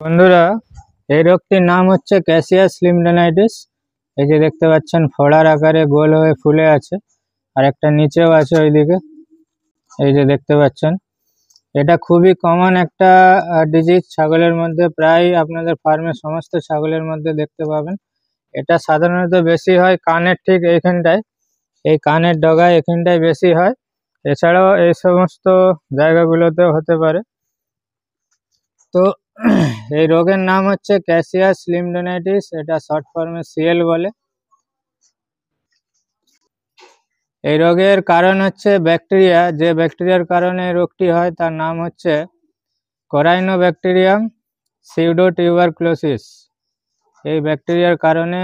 বন্ধুরা, এই রোগটির নাম হচ্ছে ক্যাসিয়াস লিম্ফোডেনাইটিস। এই যে দেখতে পাচ্ছেন ফোড়ার আকারে গোল হয়ে ফুলে আছে, আর একটা নিচেও আছে ওইদিকে। এই যে দেখতে পাচ্ছেন, এটা খুবই কমন একটা ডিজিজ ছাগলের মধ্যে। প্রায় আপনাদের ফার্মে সমস্ত ছাগলের মধ্যে দেখতে পাবেন। এটা সাধারণত বেশি হয় কানের ঠিক এইখানটায়, এই কানের ডগায় এখানটায় বেশি হয়। এছাড়াও এই সমস্ত জায়গাগুলোতেও হতে পারে। তো এই রোগের নাম হচ্ছে ক্যাসিয়াস লিম্ফোডেনাইটিস, এটা শর্ট ফর্মে সিএল বলে। এই রোগের কারণ হচ্ছে ব্যাকটেরিয়া। যে ব্যাকটেরিয়ার কারণে এই রোগটি হয় তার নাম হচ্ছে কোরাইনোব্যাকটেরিয়াম সিউডোটিউবারকুলোসিস। এই ব্যাকটেরিয়ার কারণে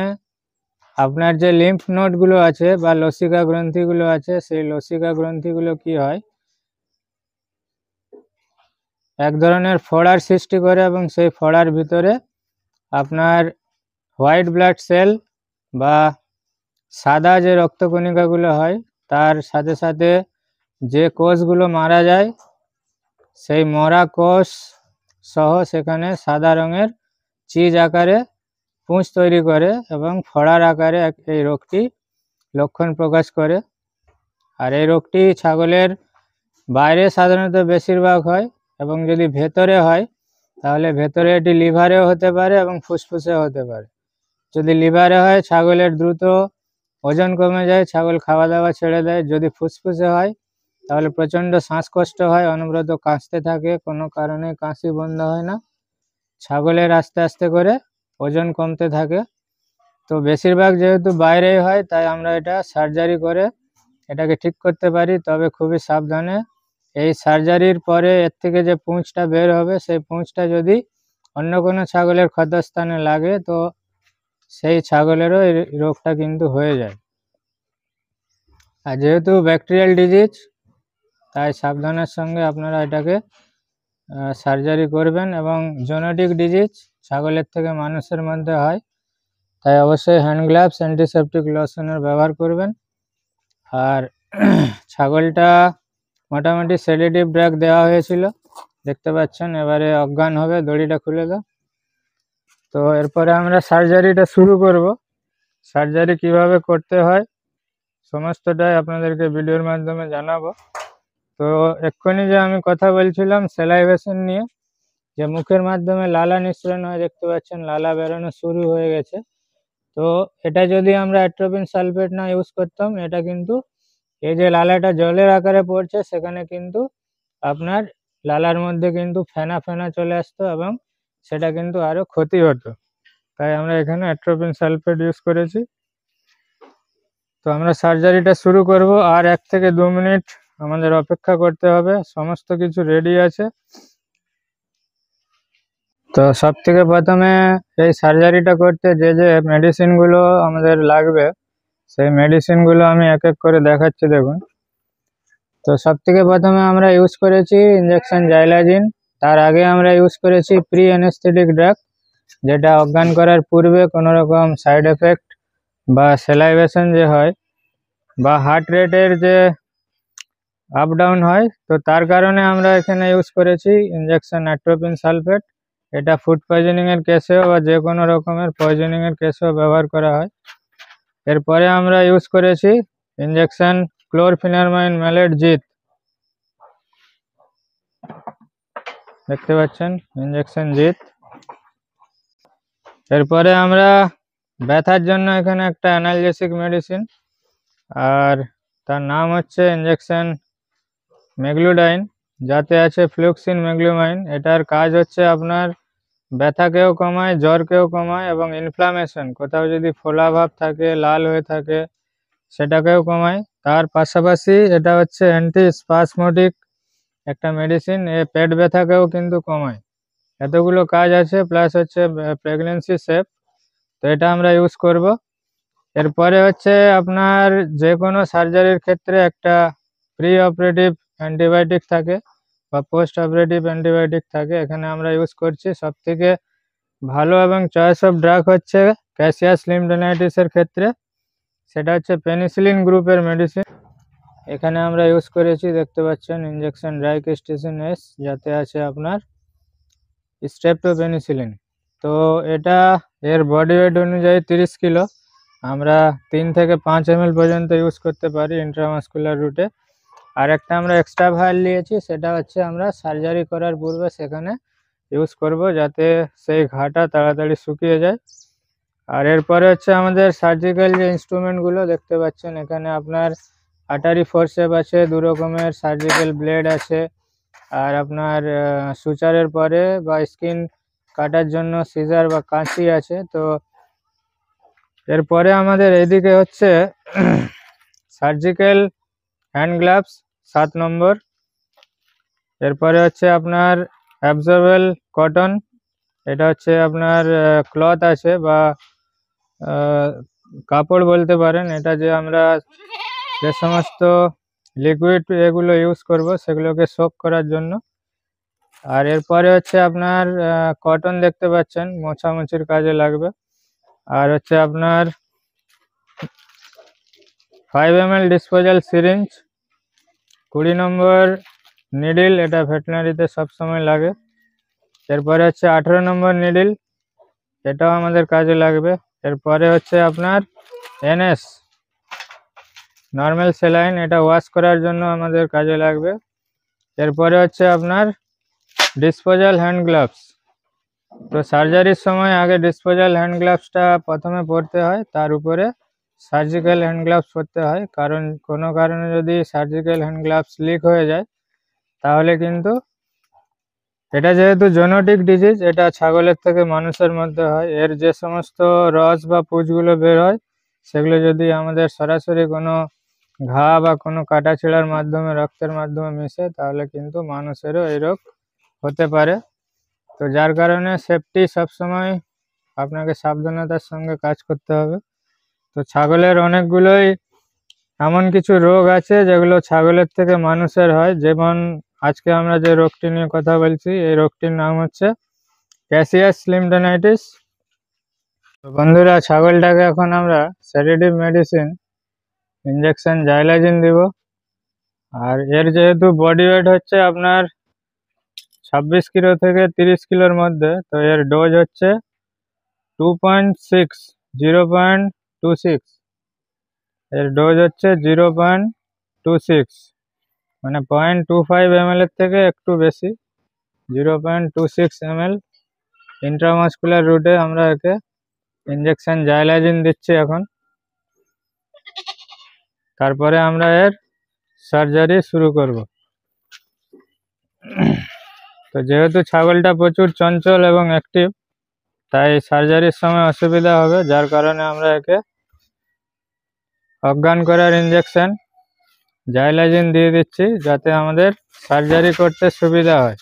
আপনার যে লিম্ফ নোডগুলো আছে বা লসিকা গ্রন্থিগুলো আছে, সেই লসিকা গ্রন্থিগুলো কি হয়, এক ধরনের ফোড়ার সৃষ্টি করে এবং সেই ফোড়ার ভিতরে আপনার হোয়াইট ব্লাড সেল বা সাদা যে রক্তকণিকাগুলো হয় তার সাথে সাথে যে কোষগুলো মারা যায় সেই মরা কোষ সহ সেখানে সাদা রঙের চিজ আকারে পুঁজ তৈরি করে এবং ফোড়ার আকারে এই রোগটি লক্ষণ প্রকাশ করে। আর এই রোগটি ছাগলের বাইরে সাধারণত বেশিরভাগ হয়, এবং যদি ভেতরে হয় তাহলে ভেতরে এটি লিভারেও হতে পারে এবং ফুসফুসেও হতে পারে। যদি লিভারে হয় ছাগলের দ্রুত ওজন কমে যায়, ছাগল খাওয়া দাওয়া ছেড়ে দেয়। যদি ফুসফুসে হয় তাহলে প্রচণ্ড শ্বাসকষ্ট হয়, অনবরত কাশতে থাকে, কোনো কারণে কাশি বন্ধ হয় না, ছাগলের আস্তে আস্তে করে ওজন কমতে থাকে। তো বেশিরভাগ যেহেতু বাইরেই হয় তাই আমরা এটা সার্জারি করে এটাকে ঠিক করতে পারি, তবে খুবই সাবধানে। এই সার্জারির পরে এর থেকে যে পুঁজটা বের হবে সেই পুঁজটা যদি অন্য কোনো ছাগলের ক্ষতস্থানে লাগে তো সেই ছাগলেরও এই রোগটা কিন্তু হয়ে যায়। আর যেহেতু ব্যাকটেরিয়াল ডিজিজ তাই সাবধানের সঙ্গে আপনারা এটাকে সার্জারি করবেন। এবং জেনেটিক ডিজিজ ছাগলের থেকে মানুষের মধ্যে হয়, তাই অবশ্যই হ্যান্ড গ্লাভস অ্যান্টিসেপটিক লোশনের ব্যবহার করবেন। আর ছাগলটা মোটামুটি সেডেটিভ ড্রাগ দেওয়া হয়েছিল, দেখতে পাচ্ছেন। এবারে অজ্ঞান হবে, দড়িটা খুলে দাও। তো এরপরে আমরা সার্জারিটা শুরু করব। সার্জারি কিভাবে করতে হয় সমস্তটাই আপনাদেরকে ভিডিওর মাধ্যমে জানাবো। তো এক্ষুনি যে আমি কথা বলছিলাম স্যালাইভেশন নিয়ে, যে মুখের মাধ্যমে লালা নিঃসরণ হয়, দেখতে পাচ্ছেন লালা বেরোনো শুরু হয়ে গেছে। তো এটা যদি আমরা অ্যাট্রোপিন সালফেট না ইউজ করতাম, এটা কিন্তু এই যে লালাটা জলের আকারে পড়ছে সেখানে কিন্তু আপনার লালার মধ্যে কিন্তু ফেনা ফেনা চলে আসতো এবং সেটা কিন্তু আরও ক্ষতি হতো। তাই আমরা এখানে অ্যাট্রোপিন সালফেট ইউজ করেছি। তো আমরা সার্জারিটা শুরু করব, আর 1 থেকে 2 মিনিট আমাদের অপেক্ষা করতে হবে। সমস্ত কিছু রেডি আছে। তো সব থেকে প্রথমে এই সার্জারিটা করতে যে যে মেডিসিনগুলো আমাদের লাগবে সেই মেডিসিনগুলো আমি এক এক করে দেখাচ্ছি, দেখুন। তো সব থেকে প্রথমে আমরা ইউজ করেছি ইঞ্জেকশন জাইলাজিন। তার আগে আমরা ইউজ করেছি প্রি অ্যানেস্থেটিক ড্রাগ, যেটা অজ্ঞান করার পূর্বে কোনো রকম সাইড এফেক্ট বা স্যালাইভেশন যে হয় বা হার্ট রেটের যে আপ ডাউন হয়, তো তার কারণে আমরা এখানে ইউজ করেছি ইঞ্জেকশন অ্যাট্রোপিন সালফেট। এটা ফুড পয়জনিংয়ের কেসেও বা যে কোনো রকমের পয়জনিংয়ের কেসেও ব্যবহার করা হয়। এরপরে আমরা ইউজ করেছি ইঞ্জেকশন ক্লোরফিনারমাইন ম্যালেট জিত, দেখতে পাচ্ছেন ইঞ্জেকশন জিত। এরপরে আমরা ব্যথার জন্য এখানে একটা অ্যানালজেসিক মেডিসিন, আর তার নাম হচ্ছে ইঞ্জেকশন মেগ্লুডাইন, যাতে আছে ফ্লুক্সিন মেগ্লুমাইন। এটার কাজ হচ্ছে আপনার ব্যথাকেও কমায়, জ্বরকেও কমায় এবং ইনফ্লামেশন, কোথাও যদি ফোলা ভাব থাকে, লাল হয়ে থাকে, সেটাকেও কমায়। তার পাশাপাশি এটা হচ্ছে অ্যান্টি স্পাসমোটিক একটা মেডিসিন, এ পেট ব্যথাকেও কিন্তু কমায়। এতগুলো কাজ আছে, প্লাস হচ্ছে প্রেগনেন্সি সেফ। তো এটা আমরা ইউজ করব। এরপরে হচ্ছে আপনার যে কোনো সার্জারির ক্ষেত্রে একটা প্রি অপারেটিভ অ্যান্টিবায়োটিক থাকে বা পোস্ট অপারেটিভ অ্যান্টিবায়োটিক থাকে, এখানে আমরা ইউজ করছি। সব থেকে ভালো এবং চয়েস অফ ড্রাগ হচ্ছে ক্যাসিয়াস লিম্ফোডেনাইটিসের ক্ষেত্রে সেটা হচ্ছে পেনিসিলিন গ্রুপের মেডিসিন। এখানে আমরা ইউজ করেছি, দেখতে পাচ্ছেন ইঞ্জেকশন ড্রাইকেস্টিসিন এস, যাতে আছে আপনার স্ট্রেপ্টোপেনিসিলিন। তো এটা এর বডি ওয়েট অনুযায়ী 30 কিলো, আমরা 3 থেকে 5 ml পর্যন্ত ইউজ করতে পারি ইন্ট্রামাসকুলার রুটে। আর একটা আমরা এক্সট্রা ভায়াল নিয়েছি, সেটা হচ্ছে আমরা সার্জারি করার পূর্বে সেখানে ইউজ করব, যাতে সেই ঘাটা তাড়াতাড়ি শুকিয়ে যায়। আর এরপরে হচ্ছে আমাদের সার্জিক্যাল যে ইনস্ট্রুমেন্টগুলো দেখতে পাচ্ছেন, এখানে আপনার আটারি ফোরসেপ আছে, 2 রকমের সার্জিক্যাল ব্লেড আছে, আর আপনার সুচারের পরে বা স্কিন কাটার জন্য সিজার বা কাঁচি আছে। তো এরপরে আমাদের এইদিকে হচ্ছে সার্জিক্যাল হ্যান্ড গ্লাভস 7 নম্বর। এরপরে হচ্ছে আপনার অ্যাবজর্বেল কটন, এটা হচ্ছে আপনার ক্লথ আছে বা কাপড় বলতে পারেন, এটা যে আমরা যে সমস্ত লিকুইড এগুলো ইউজ করব সেগুলোকে সোক করার জন্য। আর এরপরে হচ্ছে আপনার কটন দেখতে পাচ্ছেন, মোছামুছির কাজে লাগবে। আর হচ্ছে আপনার 5 ml ডিসপোজাল সিরিঞ্জ, 20 নম্বর নিডিল, এটা ভেটেনারিতে সবসময় লাগে। এরপরে হচ্ছে 18 নম্বর নিডিল, এটাও আমাদের কাজে লাগবে। এরপরে হচ্ছে আপনার এনএস নর্মাল স্যালাইন, এটা ওয়াশ করার জন্য আমাদের কাজে লাগবে। এরপরে হচ্ছে আপনার ডিসপোজাল হ্যান্ড গ্লাভস। তো সার্জারির সময় আগে ডিসপোজাল হ্যান্ড গ্লাভসটা প্রথমে পরতে হয়, তার উপরে সার্জিক্যাল হ্যান্ড গ্লাভস পরতে হয়, কারণ কোনো কারণে যদি সার্জিক্যাল হ্যান্ড গ্লাভস লিক হয়ে যায় তাহলে কিন্তু, এটা যেহেতু জেনেটিক ডিজিজ, এটা ছাগলের থেকে মানুষের মধ্যে হয়, এর যে সমস্ত রস বা পুঁজগুলো বের হয় সেগুলো যদি আমাদের সরাসরি কোনো ঘা বা কোনো কাটাছেঁড়ার মাধ্যমে, রক্তের মাধ্যমে মিশে, তাহলে কিন্তু মানুষেরও এই রোগ হতে পারে। তো যার কারণে সেফটি সবসময় আপনাকে সাবধানতার সঙ্গে কাজ করতে হবে। তো ছাগলের অনেকগুলোই এমন কিছু রোগ আছে যেগুলো ছাগলের থেকে মানুষের হয়, যেমন আজকে আমরা যে রোগটি নিয়ে কথা বলছি, এই রোগটির নাম হচ্ছে ক্যাসিয়াস লিম্ফোডেনাইটিস। তো বন্ধুরা, ছাগলটাকে এখন আমরা সেডেটিভ মেডিসিন ইঞ্জেকশন জাইলাজিন দিব। আর এর যেহেতু বডি ওয়েট হচ্ছে আপনার 26 কিলো থেকে 30 কিলোর মধ্যে, তো এর ডোজ হচ্ছে 2.6, 0.26, এর ডোজ হচ্ছে 0.26, মানে 0.25 ml এর থেকে একটু বেশি, 0.26 ml ইন্ট্রামাসকুলার রুটে আমরা একে ইঞ্জেকশন জাইলাজিন দিচ্ছি এখন। তারপরে আমরা এর সার্জারি শুরু করব। তো যেহেতু ছাগলটা প্রচুর চঞ্চল এবং অ্যাক্টিভ, তাই সার্জারির সময় অসুবিধা হবে, যার কারণে আমরা একে অজ্ঞান করার ইঞ্জেকশন জাইলাজিন দিয়ে দিচ্ছি, যাতে আমাদের সার্জারি করতে সুবিধা হয়।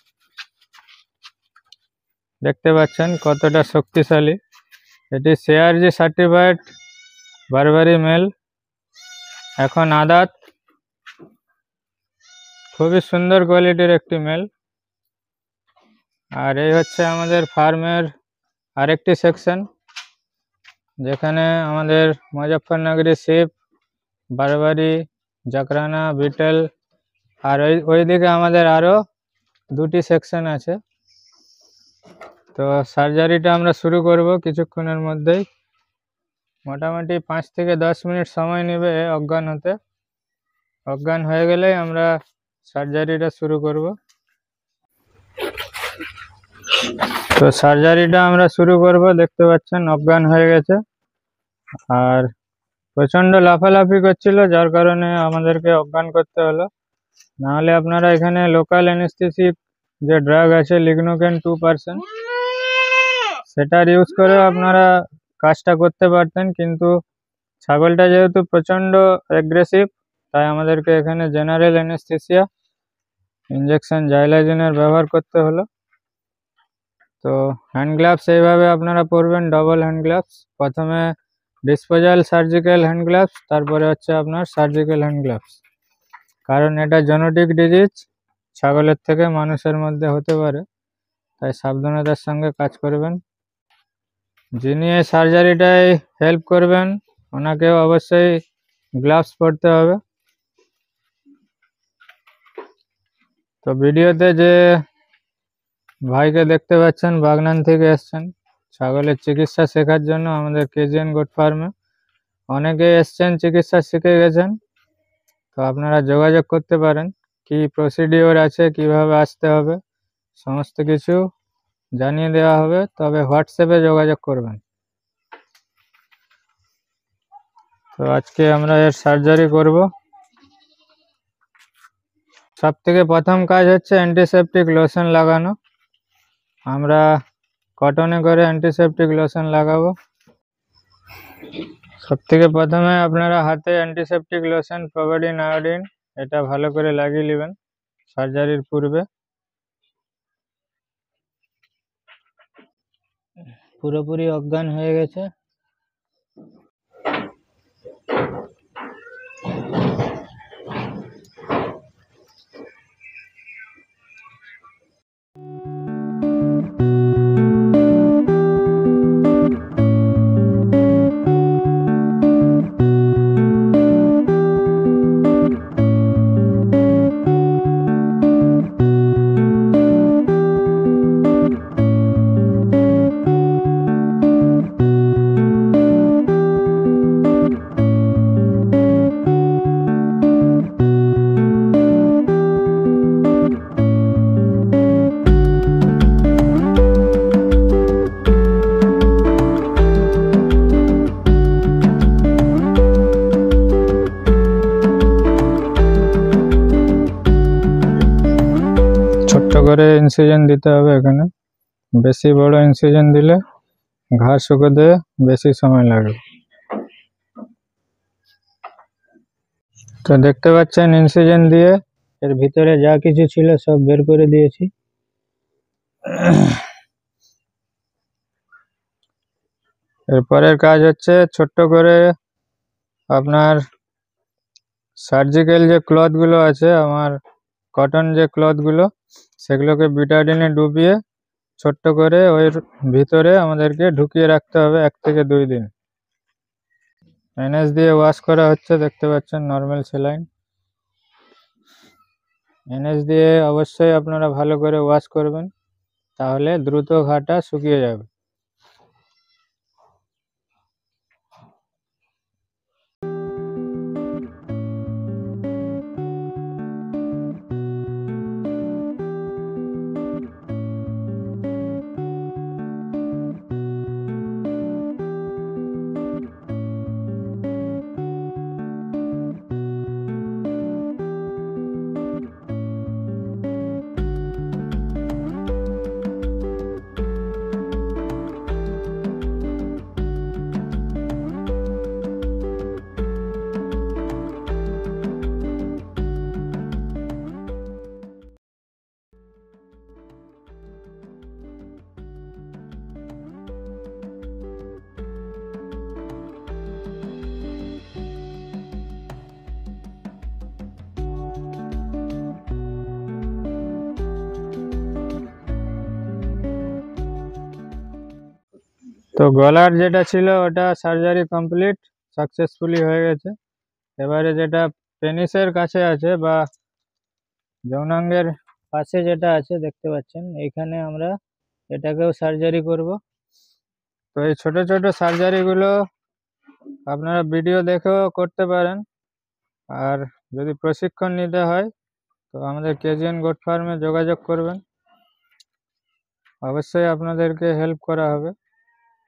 দেখতে পাচ্ছেন কতটা শক্তিশালী, এটি সিআরজি সার্টিফাইড বারবারি মেল, এখন আদাত, খুবই সুন্দর কোয়ালিটির একটি মেল। আর এই হচ্ছে আমাদের ফার্মের আরেকটি সেকশন, যেখানে আমাদের মুজফ্ফরনগরি শিপ, বারবারি, জাকরানা, বিটেল, আর ওইদিকে আমাদের আরও 2টি সেকশন আছে। তো সার্জারিটা আমরা শুরু করব কিছুক্ষণের মধ্যেই, মোটামুটি 5 থেকে 10 মিনিট সময় নেবে অজ্ঞান হতে। অজ্ঞান হয়ে গেলেই আমরা সার্জারিটা শুরু করব। তো সার্জারিটা আমরা শুরু করব, দেখতে পাচ্ছেন অজ্ঞান হয়ে গেছে, আর প্রচণ্ড লাফালাফি করছিল, যার কারণে আমাদেরকে অজ্ঞান করতে হলো। নাহলে আপনারা এখানে লোকাল অ্যানেস্থেসিক যে ড্রাগ আছে লিগনোকেন 2%, সেটার ইউজ করে আপনারা কাজটা করতে পারতেন, কিন্তু ছাগলটা যেহেতু প্রচণ্ড অ্যাগ্রেসিভ, তাই আমাদেরকে এখানে জেনারেল অ্যানেস্থেসিয়া ইঞ্জেকশন জাইলাজিনের ব্যবহার করতে হলো। তো হ্যান্ড গ্লাভস এইভাবে আপনারা পরবেন, ডবল হ্যান্ড গ্লাভস, প্রথমে ডিসপোজাল সার্জিক্যাল হ্যান্ড গ্লাভস, তারপরে হচ্ছে আপনার সার্জিক্যাল হ্যান্ড গ্লাভস, কারণ এটা জেনেটিক ডিজিজ, ছাগলের থেকে মানুষের মধ্যে হতে পারে, তাই সাবধানতার সঙ্গে কাজ করবেন। যিনি এই সার্জারিটায় হেল্প করবেন ওনাকেও অবশ্যই গ্লাভস পরতে হবে। তো ভিডিওতে যে ভাইকে দেখতে পাচ্ছেন বাগনান থেকে এসছেন ছাগলের চিকিৎসা শেখার জন্য আমাদের কেজিএন গোট ফার্মে। অনেকেই এসছেন, চিকিৎসা শিখে গেছেন। তো আপনারা যোগাযোগ করতে পারেন, কি প্রসিডিওর আছে, কিভাবে আসতে হবে, সমস্ত কিছু জানিয়ে দেওয়া হবে। তবে হোয়াটসঅ্যাপে যোগাযোগ করবেন। তো আজকে আমরা এর সার্জারি করব। সব থেকে প্রথম কাজ হচ্ছে অ্যান্টিসেপটিক লোশন লাগানো। আমরা কটনে করে অ্যান্টিসেপটিক লোশন লাগাবো। সব থেকে প্রথমে আপনারা হাতে অ্যান্টিসেপটিক লোশন প্রোভাইডিন আয়োডিন এটা ভালো করে লাগিয়ে নেবেন সার্জারির পূর্বে। পুরোপুরি অজ্ঞান হয়ে গেছে। ছোট্ট করে ইনসিশন দিতে হবে এখানে, বেশি বড় ইনসিশন দিলে ঘা শুকোতে বেশি সময় লাগবে। তো দেখতে পাচ্ছেন ইনসিশন দিয়ে এর ভিতরে যা কিছু ছিল সব বের করে দিয়েছি। এরপরের কাজ হচ্ছে ছোট্ট করে আপনার সার্জিক্যাল যে ক্লথগুলো আছে, আমার কটন যে ক্লথগুলো, সেগুলোকে বিটাডিনে ডুবিয়ে ছোট্ট করে ওই ভিতরে আমাদেরকে ঢুকিয়ে রাখতে হবে 1 থেকে 2 দিন। এনএস দিয়ে ওয়াশ করা হচ্ছে, দেখতে পাচ্ছেন নর্মাল স্যালাইন। এনএস দিয়ে অবশ্যই আপনারা ভালো করে ওয়াশ করবেন, তাহলে দ্রুত ঘাটা শুকিয়ে যাবে। তো গলার যেটা ছিল ওটা সার্জারি কমপ্লিট সাকসেসফুলি হয়ে গেছে। এবারে যেটা পেনিসের কাছে আছে বা যৌনাঙ্গের পাশে যেটা আছে দেখতে পাচ্ছেন, এইখানে আমরা এটাকেও সার্জারি করব। তো এই ছোট ছোট সার্জারিগুলো আপনারা ভিডিও দেখেও করতে পারেন, আর যদি প্রশিক্ষণ নিতে হয় তো আমাদের কেজিএন গোট ফার্মে যোগাযোগ করবেন, অবশ্যই আপনাদেরকে হেল্প করা হবে।